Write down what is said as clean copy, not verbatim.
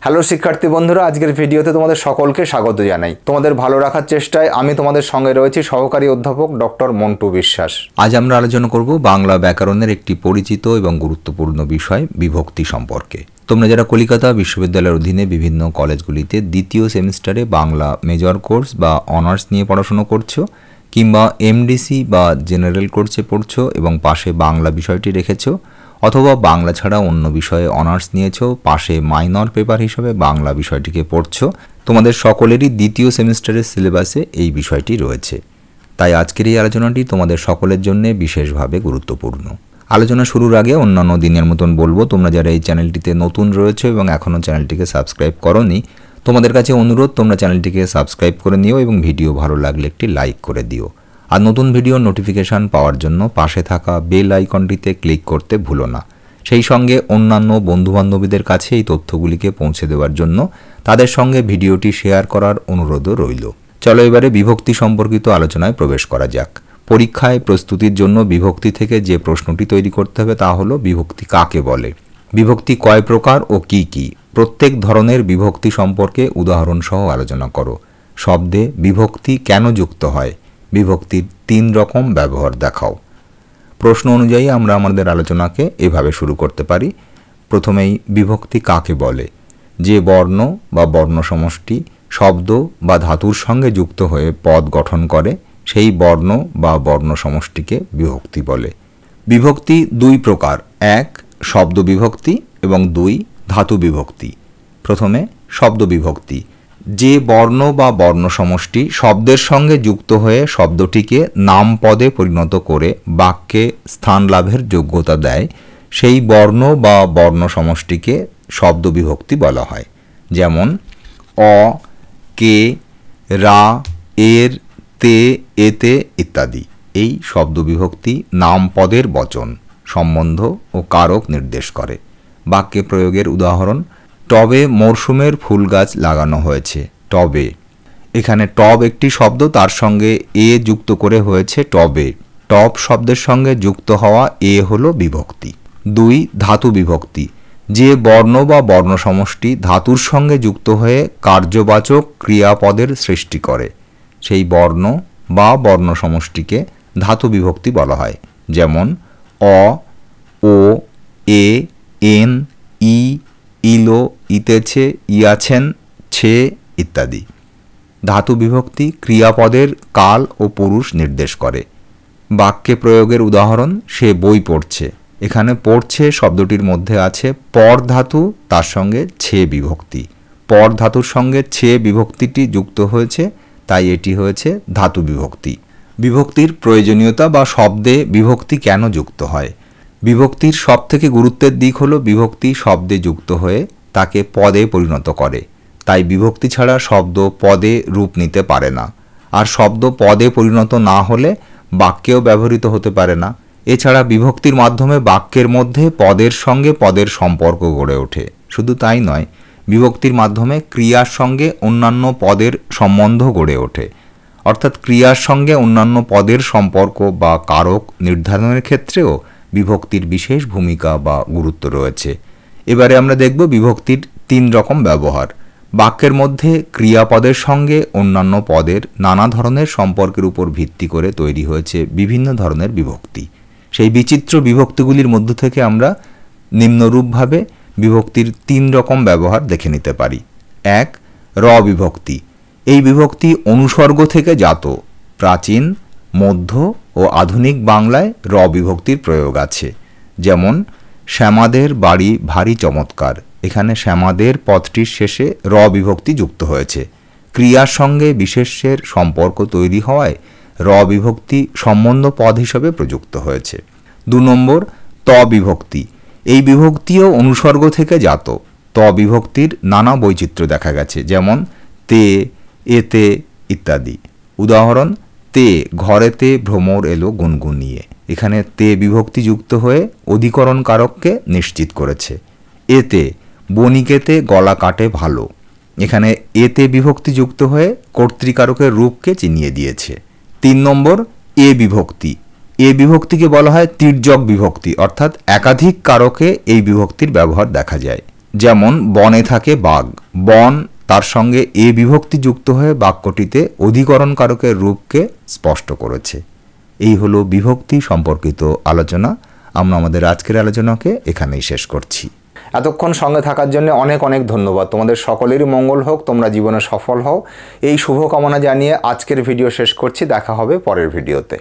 Hello শিক্ষার্থী বন্ধুরা, আজকের ভিডিওতে তোমাদের সকলকে স্বাগত জানাই। তোমাদের ভালো রাখার চেষ্টায় আমি তোমাদের সঙ্গে রয়েছি সহকারী অধ্যাপক ডক্টর মন্টু বিশ্বাস। আজ আমরা আলোচনা করব বাংলা ব্যাকরণের একটি পরিচিত এবং গুরুত্বপূর্ণ বিষয় বিভক্তি সম্পর্কে। তোমরা যারা কলকাতা বিশ্ববিদ্যালয়ের অধীনে বিভিন্ন কলেজগুলিতে দ্বিতীয় সেমিস্টারে বাংলা মেজর কোর্স বা অনার্স নিয়ে পড়াশোনা করছো, কিংবা এমডিসি বা জেনারেল কোর্সে পড়ছো এবং পাশে বাংলা বিষয়টি রেখেছো, অথবা বাংলা ছাড়া অন্য বিষয়ে অনার্স নিয়েছো, পাশে মাইনর পেপার হিসেবে বাংলা বিষয়টিকে পড়ছো, তোমাদের সকলেরই দ্বিতীয় সেমিস্টারের সিলেবাসে এই বিষয়টি রয়েছে। তাই আজকের এই আলোচনাটি তোমাদের সকলের জন্য বিশেষভাবে গুরুত্বপূর্ণ। আলোচনা শুরুর আগে অন্যান্য দিনের মতন বলবো, তোমরা যারা এই চ্যানেলটিতে নতুন রয়েছে এবং এখনও চ্যানেলটিকে সাবস্ক্রাইব করোনি, তোমাদের কাছে অনুরোধ তোমরা চ্যানেলটিকে সাবস্ক্রাইব করে নিও এবং ভিডিও ভালো লাগলে একটি লাইক করে দিও। আর নতুন ভিডিওর নোটিফিকেশান পাওয়ার জন্য পাশে থাকা বেল আইকনটিতে ক্লিক করতে ভুলো না। সেই সঙ্গে অন্যান্য বন্ধুবান্ধবীদের কাছে এই তথ্যগুলিকে পৌঁছে দেওয়ার জন্য তাদের সঙ্গে ভিডিওটি শেয়ার করার অনুরোধও রইল। চলো এবারে বিভক্তি সম্পর্কিত আলোচনায় প্রবেশ করা যাক। পরীক্ষায় প্রস্তুতির জন্য বিভক্তি থেকে যে প্রশ্নটি তৈরি করতে হবে তা হলো বিভক্তি কাকে বলে, বিভক্তি কয় প্রকার ও কি কি, প্রত্যেক ধরনের বিভক্তি সম্পর্কে উদাহরণ সহ আলোচনা করো। শব্দে বিভক্তি কেন যুক্ত হয়, বিভক্তির 3 রকম ব্যবহার দেখাও। প্রশ্ন অনুযায়ী আমরা আমাদের আলোচনাকে এভাবে শুরু করতে পারি। প্রথমেই বিভক্তি কাকে বলে? যে বর্ণ বা বর্ণ সমষ্টি শব্দ বা ধাতুর সঙ্গে যুক্ত হয়ে পদ গঠন করে সেই বর্ণ বা বর্ণ সমষ্টিকে বিভক্তি বলে। বিভক্তি 2 প্রকার, 1 শব্দ বিভক্তি এবং 2 ধাতু বিভক্তি। প্রথমে শব্দ বিভক্তি। যে বর্ণ বা বর্ণ সমষ্টি শব্দের সঙ্গে যুক্ত হয়ে শব্দটিকে নাম পদে পরিণত করে বাক্যে স্থান লাভের যোগ্যতা দেয়, সেই বর্ণ বা বর্ণ সমষ্টিকে শব্দ বিভক্তি বলা হয়। যেমন অ, কে, রা, এর, তে, এতে ইত্যাদি। এই শব্দ বিভক্তি নাম পদের বচন, সম্বন্ধ ও কারক নির্দেশ করে। বাক্যে প্রয়োগের উদাহরণ: টবে মরশুমের ফুল গাছ লাগানো হয়েছে। টবে, এখানে টব একটি শব্দ, তার সঙ্গে এ যুক্ত করে হয়েছে টবে। টব শব্দের সঙ্গে যুক্ত হওয়া এ হলো বিভক্তি। 2 ধাতু বিভক্তি। যে বর্ণ বা বর্ণ সমষ্টি ধাতুর সঙ্গে যুক্ত হয়ে কার্যবাচক ক্রিয়াপদের সৃষ্টি করে সেই বর্ণ বা বর্ণ সমষ্টিকে ধাতু বিভক্তি বলা হয়। যেমন অ, ও, এ, এন, ই, ইলো, ইতেছে, ইয়াছেন, ছে ইত্যাদি। ধাতু বিভক্তি ক্রিয়াপদের কাল ও পুরুষ নির্দেশ করে। বাক্যে প্রয়োগের উদাহরণ: সে বই পড়ছে। এখানে পড়ছে শব্দটির মধ্যে আছে পর ধাতু, তার সঙ্গে ছে বিভক্তি। পর ধাতুর সঙ্গে ছে বিভক্তিটি যুক্ত হয়েছে, তাই এটি হয়েছে ধাতু বিভক্তি। বিভক্তির প্রয়োজনীয়তা বা শব্দে বিভক্তি কেন যুক্ত হয়? বিভক্তির সবথেকে গুরুত্বের দিক হলো বিভক্তি শব্দে যুক্ত হয়ে তাকে পদে পরিণত করে। তাই বিভক্তি ছাড়া শব্দ পদে রূপ নিতে পারে না। আর শব্দ পদে পরিণত না হলে বাক্যেও ব্যবহৃত হতে পারে না। এছাড়া বিভক্তির মাধ্যমে বাক্যের মধ্যে পদের সঙ্গে পদের সম্পর্ক গড়ে ওঠে। শুধু তাই নয়, বিভক্তির মাধ্যমে ক্রিয়ার সঙ্গে অন্যান্য পদের সম্বন্ধ গড়ে ওঠে। অর্থাৎ ক্রিয়ার সঙ্গে অন্যান্য পদের সম্পর্ক বা কারক নির্ধারণের ক্ষেত্রেও বিভক্তির বিশেষ ভূমিকা বা গুরুত্ব রয়েছে। এবারে আমরা দেখব বিভক্তির 3 রকম ব্যবহার। বাক্যের মধ্যে ক্রিয়াপদের সঙ্গে অন্যান্য পদের নানা ধরনের সম্পর্কের উপর ভিত্তি করে তৈরি হয়েছে বিভিন্ন ধরনের বিভক্তি। সেই বিচিত্র বিভক্তিগুলির মধ্য থেকে আমরা নিম্নরূপভাবে বিভক্তির 3 রকম ব্যবহার দেখে নিতে পারি। 1 র বিভক্তি। এই বিভক্তি অনুসর্গ থেকে জাত। প্রাচীন, মধ্য ও আধুনিক বাংলায় র বিভক্তির প্রয়োগ আছে। যেমন শ্যামাদের বাড়ি ভারী চমৎকার। এখানে শ্যামাদের পদটির শেষে র বিভক্তি যুক্ত হয়েছে। ক্রিয়ার সঙ্গে বিশেষ্যের সম্পর্ক তৈরি হওয়ায় র বিভক্তি সম্বন্ধ পদ হিসেবে প্রযুক্ত হয়েছে। 2 নম্বর ত বিভক্তি। এই বিভক্তিও অনুসর্গ থেকে জাত। ত বিভক্তির নানা বৈচিত্র্য দেখা গেছে। যেমন তে, এতে ইত্যাদি। উদাহরণ: তে ঘরেতে ভ্রমর এলো গুনগুনিয়ে। এখানে তে বিভক্তি যুক্ত হয়ে অধিকরণ কারককে নিশ্চিত করেছে। এতে বণিকেতে গলা কাটে ভালো। এখানে এতে বিভক্তি যুক্ত হয়ে কর্তৃকারকের রূপকে চিনিয়ে দিয়েছে। 3 নম্বর এ বিভক্তি। এ বিভক্তিকে বলা হয় তির্যক বিভক্তি, অর্থাৎ একাধিক কারকে এই বিভক্তির ব্যবহার দেখা যায়। যেমন বনে থাকে বাঘ, বন তার সঙ্গে এ বিভক্তি যুক্ত হয়ে বাক্যটিতে অধিকরণ কারকের রূপকে স্পষ্ট করেছে। এই হলো বিভক্তি সম্পর্কিত আলোচনা। আমরা আমাদের আজকের আলোচনাকে এখানেই শেষ করছি। এতক্ষণ সঙ্গে থাকার জন্য অনেক অনেক ধন্যবাদ। তোমাদের সকলেরই মঙ্গল হোক, তোমরা জীবনে সফল হও, এই শুভকামনা জানিয়ে আজকের ভিডিও শেষ করছি। দেখা হবে পরের ভিডিওতে।